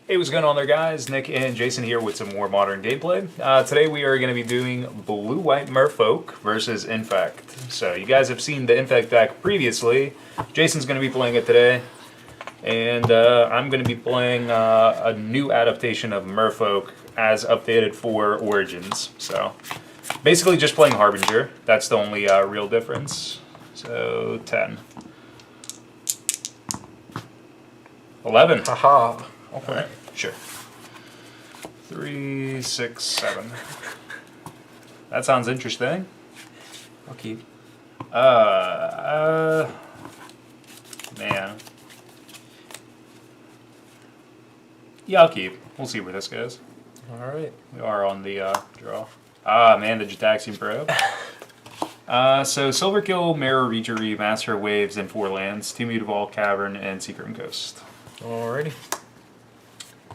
Hey, what's going on there, guys? Nick and Jason here with some more modern gameplay. Today we are going to be doing blue-white Merfolk versus Infect. So you guys have seen the Infect deck previously. Jason's going to be playing it today. And I'm going to be playing a new adaptation of Merfolk as updated for Origins. So basically just playing Harbinger. That's the only real difference. So 10. 11. Haha. Okay. Alright, sure. 3, 6, 7. That sounds interesting. I'll keep. Man. Yeah, I'll keep. We'll see where this goes. Alright. We are on the draw. Ah, man, the Jataxian Probe. So Silvergill, Merrow Reejerey, Master of Waves, and 4 lands. 2 Mutavault, Cavern, and Seachrome Coast. Alrighty.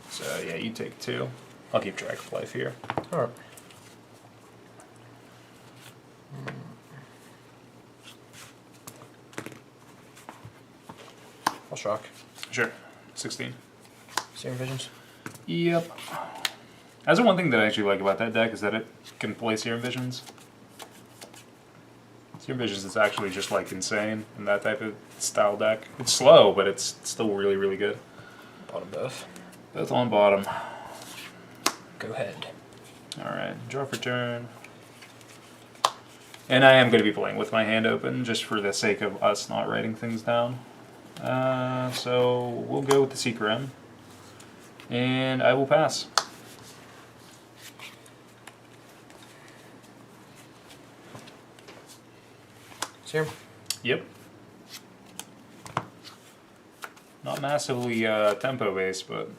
So yeah, you take 2. I'll keep track of life here. Alright. I'll shock. Sure. 16. Serum Visions. Yep. That's the one thing that I actually like about that deck is that it can play Serum Visions. Serum Visions is actually just like insane in that type of style deck. It's slow, but it's still really, really good. Bottom both. Both on bottom. Go ahead. Alright, draw for turn. And I am going to be playing with my hand open just for the sake of us not writing things down. So we'll go with the Seachrome. And I will pass. Serum. Yep. Not massively tempo based, but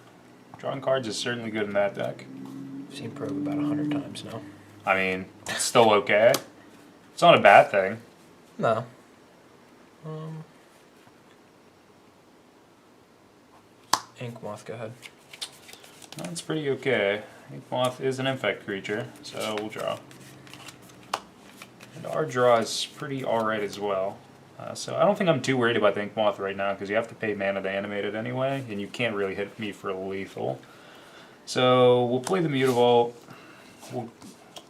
drawing cards is certainly good in that deck. I've seen Probe about 100 times now. I mean, it's still okay. It's not a bad thing. No. Ink Moth, go ahead. That's pretty okay. Inkmoth is an Infect creature, so we'll draw. And our draw is pretty alright as well. So I don't think I'm too worried about the Inkmoth right now, because you have to pay mana to animate it anyway, and you can't really hit me for lethal. So we'll play the Mutavault.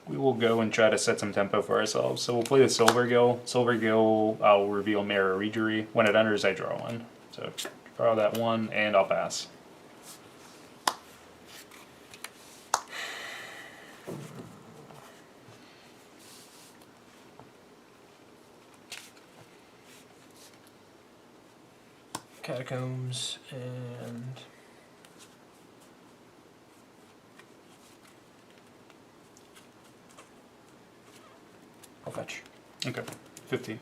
We will go and try to set some tempo for ourselves. So we'll play the Silvergill. Silvergill, I'll reveal Merrow Reejerey. When it enters, I draw one. So draw that one, and I'll pass. Catacombs and I'll fetch. Okay, 15.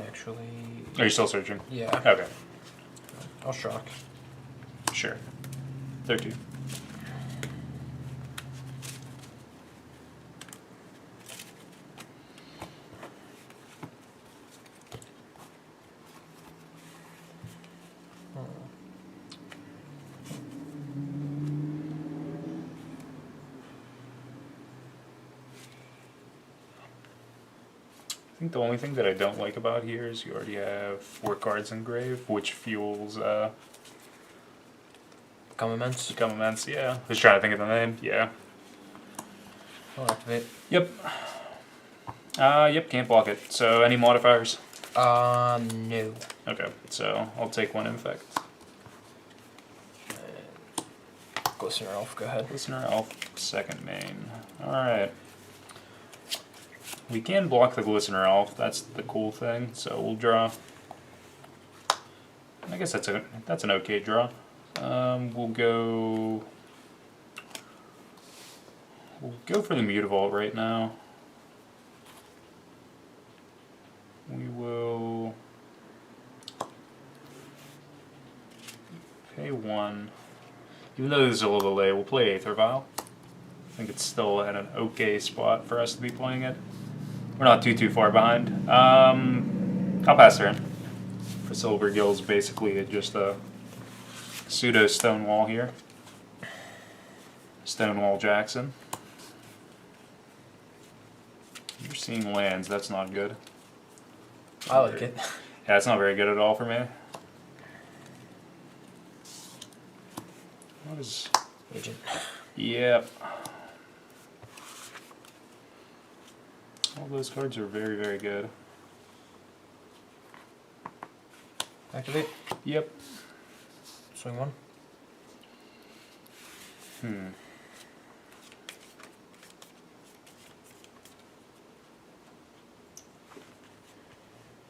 Actually, Are you still searching? yeah. Okay, I'll shock. sure. 13. I think the only thing that I don't like about here is you already have 4 cards in grave, which fuels Become immense. Become Immense, yeah. Just trying to think of the name, yeah. I'll activate. Yep. Yep, can't block it. So any modifiers? No. Okay, so I'll take 1 Infect. Glistener Elf, go ahead. Glistener Elf, second main. Alright. We can block the Glistener Elf, that's the cool thing, so we'll draw. I guess that's an okay draw. We'll go for the Mutavault right now. We will pay 1. Even though this is a little delay, we'll play Æther Vial. I think it's still at an okay spot for us to be playing it. We're not too far behind. I'll pass turn. For Silvergill's basically just a Pseudo Stonewall here. Stonewall Jackson. You're seeing lands, that's not good. I like it. Yeah, it's not very good at all for me. What is... Agent. Yep. All those cards are very, very good. Activate. Yep. Swing 1.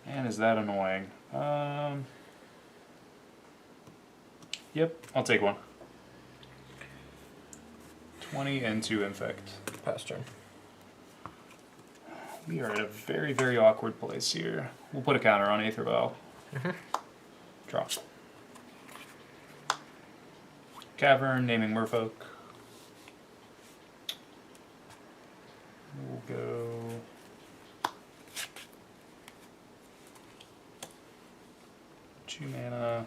Man, is that annoying. Yep, I'll take one. 20 into Infect. Pass turn. We are at a very, very awkward place here. We'll put a counter on Æther Vial. Draw. Cavern, naming Merfolk. We'll go... 2 mana.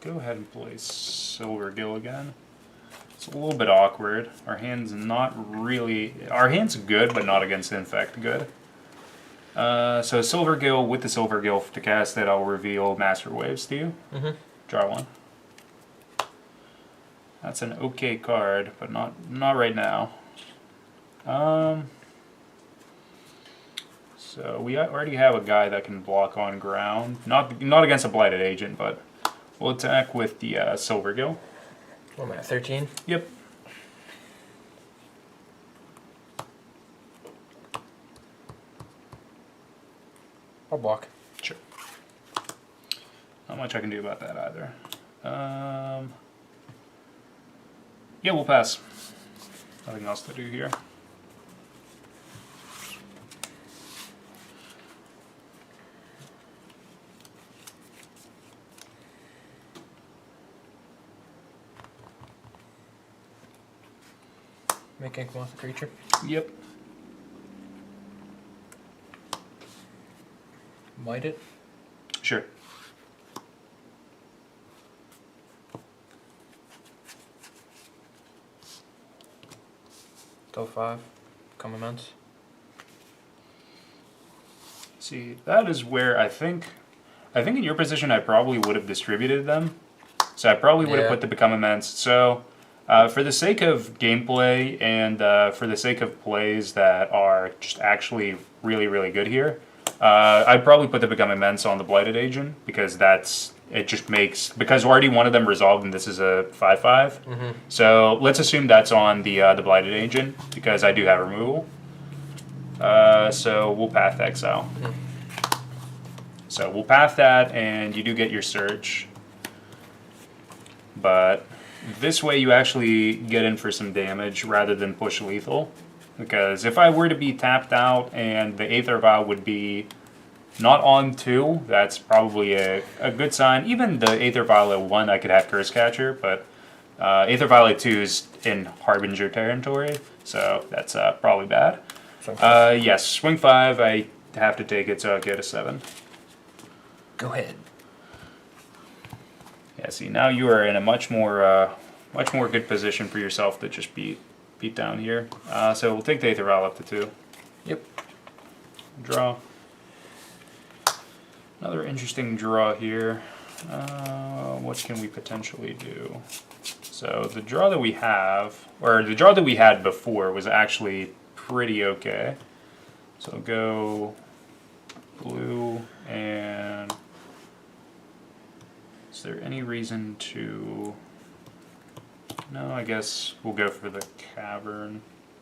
Go ahead and play Silvergill again. It's a little bit awkward. Our hand's not really... Our hand's good, but not against Infect good. So Silvergill, with the Silvergill to cast it, I'll reveal Master Waves to you. Draw one. That's an okay card, but not right now. So we already have a guy that can block on ground. Not against a Blighted Agent, but we'll attack with the Silvergill. What am I at, 13? Yep. I'll block. Sure. Not much I can do about that either. Yeah, we'll pass. Nothing else to do here. Make Inkmoth a creature. Yep. Might it? Sure. Go 5. Become immense. See, that is where I think in your position I probably would have distributed them. So I probably would have put the Become Immense. So for the sake of gameplay and for the sake of plays that are just actually really, really good here, I'd probably put the Become Immense on the Blighted Agent because it just makes, because already one of them resolved and this is a 5/5. So let's assume that's on the Blighted Agent because I do have removal. So we'll path Exile. So we'll path that and you do get your search. But this way you actually get in for some damage rather than push lethal. Because if I were to be tapped out and the Æther Vial would be not on 2, that's probably a good sign. Even the Æther Vial at 1 I could have Cursecatcher, but Æther Vial at 2 is in Harbinger territory, so that's probably bad. Yes, swing 5, I have to take it, so I'll get a 7. Go ahead. Yeah, see, now you are in a much more good position for yourself to just beat down here. So we'll take the Æther Vial up to 2. Yep. Draw. Another interesting draw here. What can we potentially do? So the draw that we have, or the draw that we had before was actually pretty okay. So go blue and... Is there any reason to... No, I guess we'll go for the Cavern.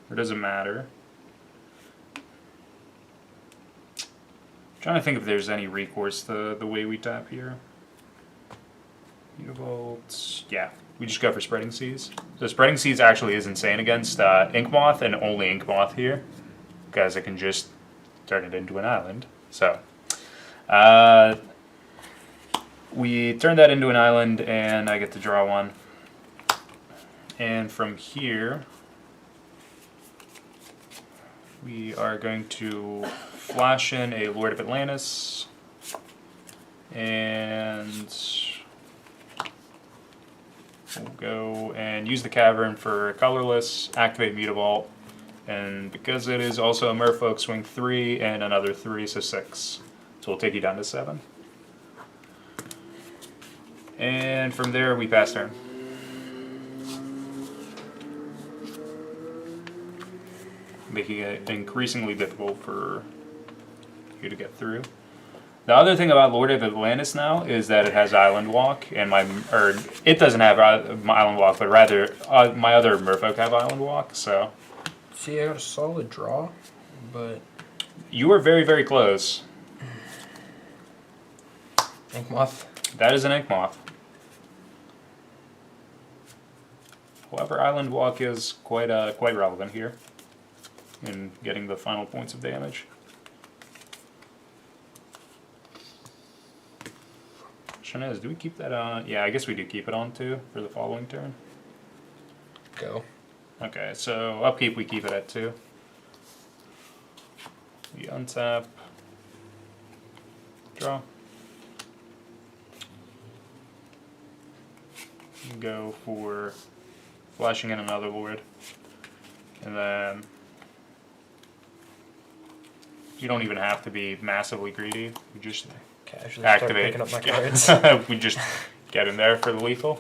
It doesn't matter. Trying to think if there's any recourse to the way we tap here. Mutavault. Yeah, we just go for Spreading Seas. So Spreading Seas actually is insane against Inkmoth and only Inkmoth here, because it can just turn it into an island. So we turn that into an island, and I get to draw one. And from here, we are going to flash in a Lord of Atlantis. And we'll go and use the Cavern for colorless, activate Mutavault, and because it is also a Merfolk, swing 3 and another 3, so 6. So we'll take you down to 7. And from there we pass turn. Making it increasingly difficult for you to get through. The other thing about Lord of Atlantis now is that it has Island Walk, and it doesn't have Island Walk, but rather my other Merfolk have Island Walk. So, see, I got a solid draw, but you were very, very close. Ink Moth. That is an Ink Moth. However, Island Walk is quite relevant here in getting the final points of damage. Question is, do we keep that on? Yeah, I guess we do keep it on too for the following turn. Go. Okay, so upkeep we keep it at 2. We untap, draw. Go for flashing in another Lord, and then you don't even have to be massively greedy. You just Casually activate. start picking up my cards. We just get in there for the lethal.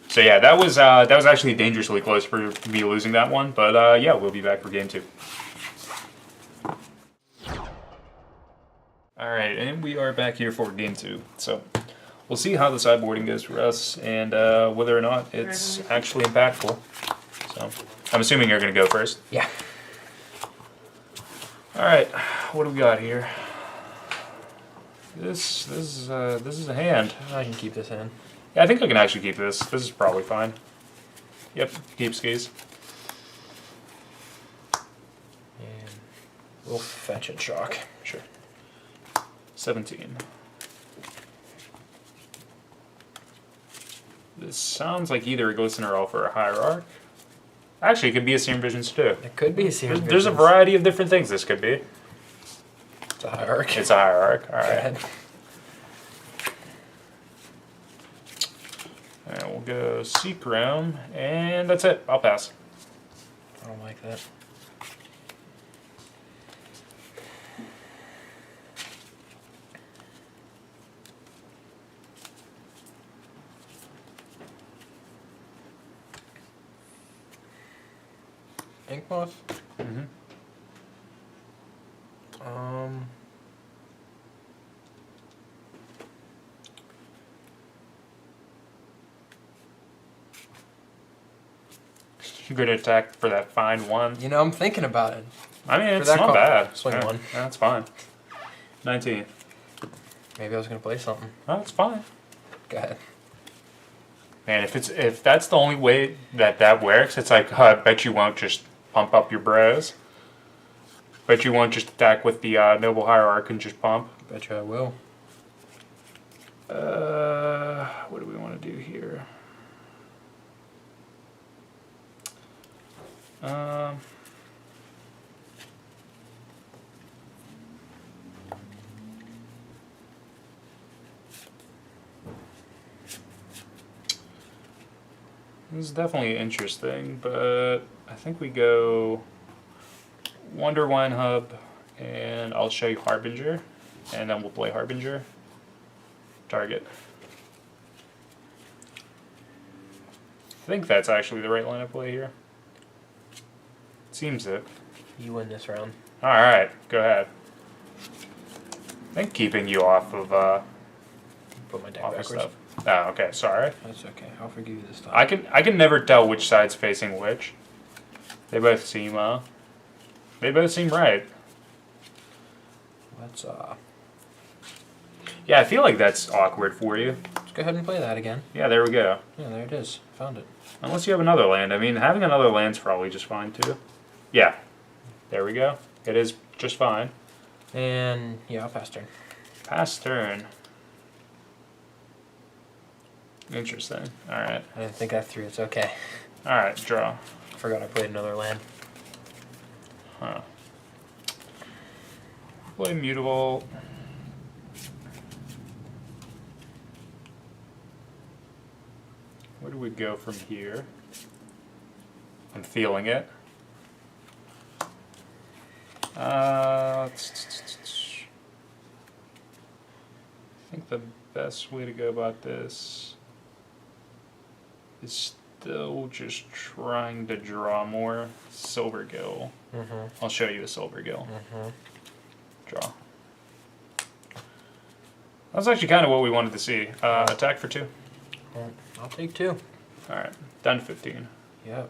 So yeah, that was actually dangerously close for me losing that one, but yeah, we'll be back for game 2. All right, and we are back here for game 2. So we'll see how the sideboarding goes for us, and whether or not it's actually impactful. So I'm assuming you're going to go first. Yeah. All right, what do we got here? This is a hand. I can keep this in. Yeah, I think I can actually keep this. This is probably fine. Yep, keep skis. And we'll fetch and shock. Sure. 17. This sounds like either a Glistener Elf or a Hierarch. Actually, it could be a Serum Visions too. It could be a Serum There's a Visions. variety of different things this could be. It's a Hierarch. It's a Hierarch. All Go right. ahead. And we'll go Seachrome, and that's it. I'll pass. I don't like that. Ink Moth? Mm-hmm. Good attack for that fine 1. You know, I'm thinking about it. I mean, it's that not call, bad. swing Yeah, 1. That's fine. 19. Maybe I was gonna play something. Oh, it's fine. Go ahead. Man, if that's the only way that works, it's like, I bet you won't just pump up your bros. Bet you won't just attack with the Noble Hierarch and just pump. Bet you I will. What do we want to do here? This is definitely interesting, but I think we go Wanderwine Hub, and I'll show you Harbinger, and then we'll play Harbinger. Target. I think that's actually the right line of play here. Seems it. You win this round. Alright, go ahead. I think keeping you off of Put my deck off of backwards. stuff. Oh, okay, sorry. That's okay. I'll forgive you this time. I can never tell which side's facing which. They both seem right. Let's Yeah, I feel like that's awkward for you. let's go ahead and play that again. Yeah, there we go. Yeah, there it is. Found it. Unless you have another land. I mean, having another land's probably just fine too. Yeah. There we go. It is just fine. And yeah, I'll pass turn. Pass turn. Interesting. Alright. I didn't think I threw. It's okay. Alright, draw. Forgot I played another land. Huh. Play Mutavault. do we go from here? I'm feeling it. I think the best way to go about this is still just trying to draw more. Silvergill. I'll show you a Silvergill. Draw. That's actually kind of what we wanted to see. Attack for 2. I'll take 2. Alright, down to 15. Yep.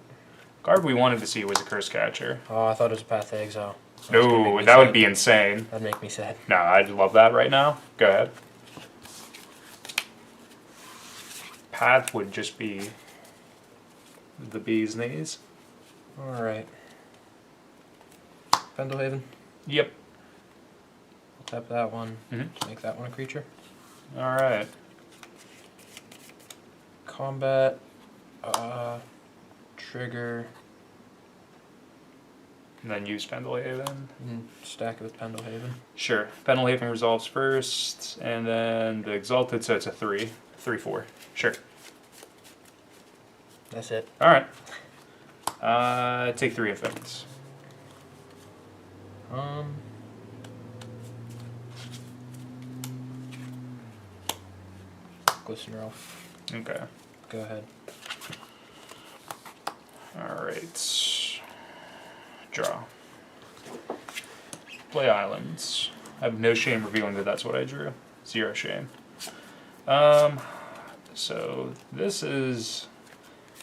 Card we wanted to see was a Cursecatcher. Oh, I thought it was a Path to Exile. No, that would be insane. That'd make me sad. No, I'd love that right now. Go ahead. Path would just be the bee's knees. Alright. Pendelhaven? Yep. I'll tap that one to make that one a creature. Alright. Combat. Trigger. And then use Pendelhaven. Stack it with Pendelhaven. Sure. Pendelhaven resolves first, and then the Exalted, so it's a 3. 3/4. Sure. That's it. Alright. Take 3 Infects. Glistener Elf. Okay. Go ahead. Alright. Draw. Play Islands. I have no shame revealing that that's what I drew. 0 shame. So this is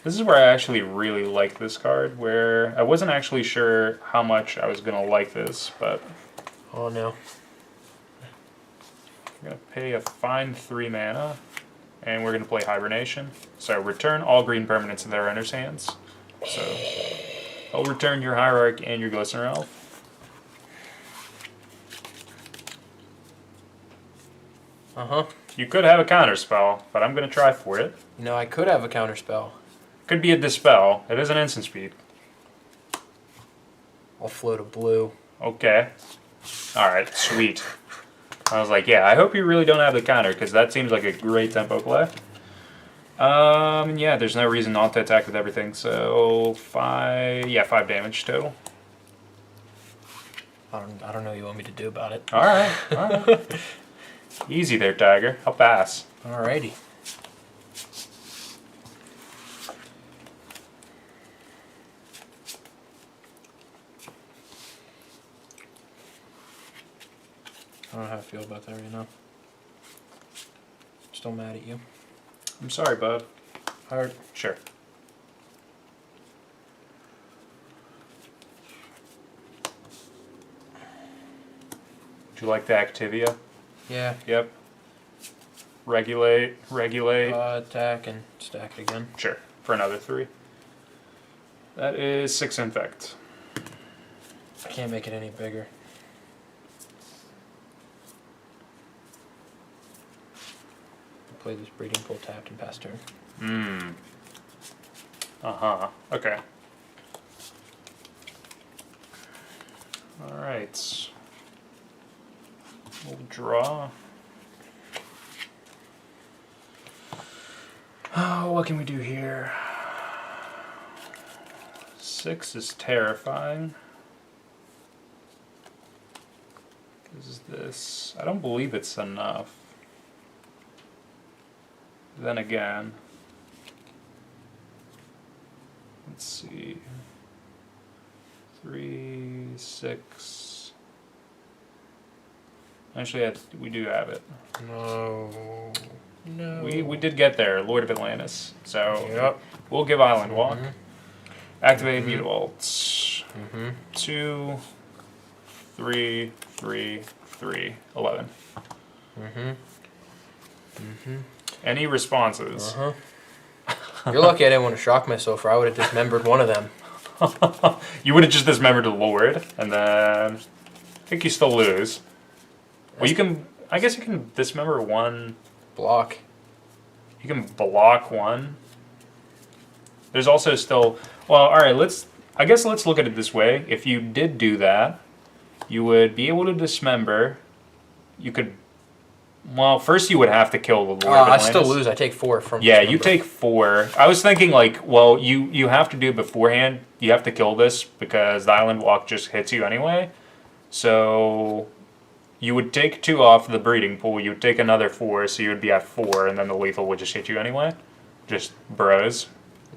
where I actually really like this card, where I wasn't actually sure how much I was gonna like this, but Oh no. I'm gonna pay a fine 3 mana, and we're gonna play Hibernation. So return all green permanents in their owner's hands. So I'll return your Hierarch and your Glistener Elf. You could have a counter spell, but I'm gonna try for it. You know, I could have a counter spell. Could be a Dispel. It is an instant speed. I'll float a blue. Okay. Alright, sweet. I was like, yeah, I hope you really don't have the counter, because that seems like a great tempo play. Yeah, there's no reason not to attack with everything, so 5 damage total. I don't know what you want me to do about it. Alright, alright. Easy there, Tiger. I'll pass. Alrighty. I don't know how I feel about that right now. Still mad at you. I'm sorry, bud. Heart. Sure. Would you like the Activia? Yeah. Yep. Regulate. Attack and stack it again. Sure. For another 3. That is 6 Infect. I can't make it any bigger. Play this Breeding Pool tapped and pass turn. Okay. Alright. We'll draw. Oh, what can we do here? 6 is terrifying. Is this? I don't believe it's enough. Then again, let's see. 3, 6. Actually, we do have it. No. No. We did get there, Lord of Atlantis. So Yep. we'll give Island Walk. Activate Mutavault. 2, 3, 3, 3, 11. Any responses? You're lucky I didn't want to shock myself, or I would have dismembered one of them. You would have just dismembered the Lord, and then I think you still lose. Well, you can. I guess you can dismember one. Block. You can block one. There's also still. Well, all right. I guess let's look at it this way. If you did do that, you would be able to dismember. You could. Well, first you would have to kill the Lord of I Atlantis. still lose. I take 4 from. Yeah, this you number. take 4. I was thinking like, well, you have to do it beforehand. You have to kill this because the Island Walk just hits you anyway. So you would take 2 off the breeding pool. You would take another 4, so you would be at 4, and then the lethal would just hit you anyway. Just bros.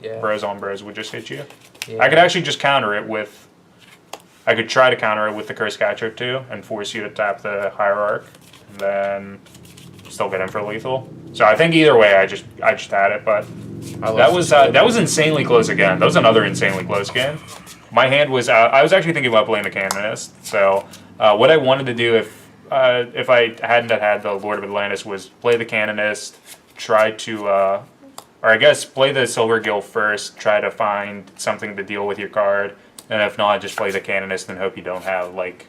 Yeah. Bros on bros would just hit you. Yeah. I could actually just counter it with... I could try to counter it with the Cursecatcher too, and force you to tap the Hierarch, and then still get in for lethal. So I think either way, I just had it, but that was insanely close again. That was another insanely close game. My hand was I was actually thinking about playing the Canonist. So what I wanted to do if I hadn't had the Lord of Atlantis was play the Canonist, try to or I guess play the Silvergill first, try to find something to deal with your card. And if not, just play the Canonist and hope you don't have, like,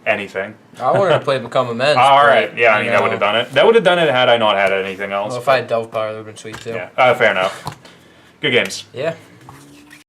anything. I wanted to play Become Immense. Alright, yeah, I mean, that would have done it. That would have done it had I not had anything else. Well, if I had Delve Power, that would have been sweet, too. Yeah, fair enough. Good games. Yeah.